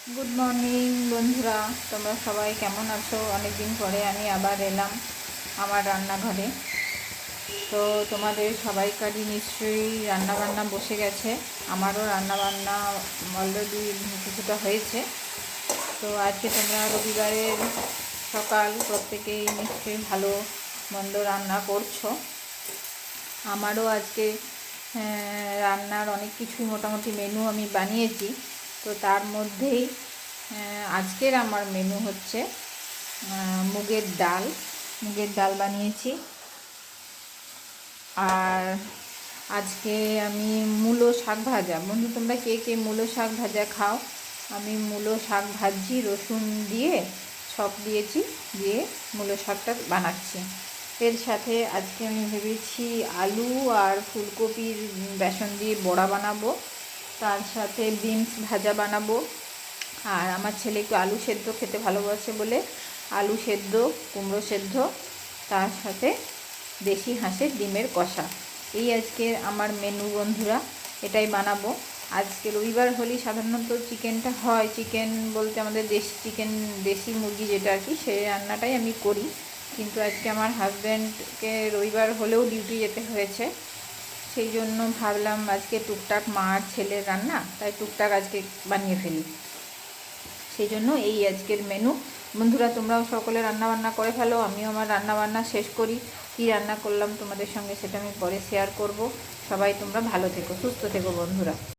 Good morning বন্ধুরা, তোমরা সবাই কেমন আছো? অনেক দিন পরে আমি আবার এলাম আমার রান্নাঘরে। তো তোমাদের সবাইকারই নিশ্চয়ই রান্নাবান্না বসে গেছে। আমারও রান্নাবান্না অলরেডি কিছুটা হয়েছে। তো আজকে তোমরা রবিবারের সকাল, প্রত্যেকেই নিশ্চয়ই ভালো মন্দ রান্না করছো। আমারও আজকে রান্নার অনেক কিছুই মোটামুটি মেনু আমি বানিয়েছি। তো তার মধ্যেই আজকের আমার মেনু হচ্ছে মুগের ডাল বানিয়েছি। আর আজকে আমি মূলো শাক ভাজা, বন্ধু তোমরা কে কে মূলো শাক ভাজা খাও? আমি মূলো শাক ভাজি, রসুন দিয়ে সব দিয়েছি, দিয়ে মূলো শাকটা বানাচ্ছি। এর সাথে আজকে আমি ভেবেছি আলু আর ফুলকপির বেসন দিয়ে বড়া বানাবো, তার সাথে বিনস ভাজা বানাবো। আর আমার ছেলে একটু আলু সেদ্ধ খেতে ভালোবাসে বলে আলু সেদ্ধ, কুমড়ো সেদ্ধ, তার সাথে দেশি হাঁসের ডিমের কষা। এই আজকে আমার মেনু বন্ধুরা, এটাই বানাবো। আজকে রবিবার হলেই সাধারণত চিকেনটা হয়। চিকেন বলতে আমাদের দেশি চিকেন, দেশি মুরগি যেটা আর কি, সেই রান্নাটাই আমি করি। কিন্তু আজকে আমার হাজব্যান্ডকে রবিবার হলেও ডিউটি যেতে হয়েছে, সেই জন্য ভাবলাম আজকে টুকটাক মা আর ছেলের রান্না, তাই টুকটাক আজকে বানিয়ে ফেলি। সেই জন্য এই আজকের মেনু। বন্ধুরা তোমরাও সকলে রান্নাবান্না করে ফেলো, আমিও আমার রান্নাবান্না শেষ করি। কী রান্না করলাম তোমাদের সঙ্গে সেটা আমি পরে শেয়ার করব। সবাই তোমরা ভালো থেকো, সুস্থ থেকো বন্ধুরা।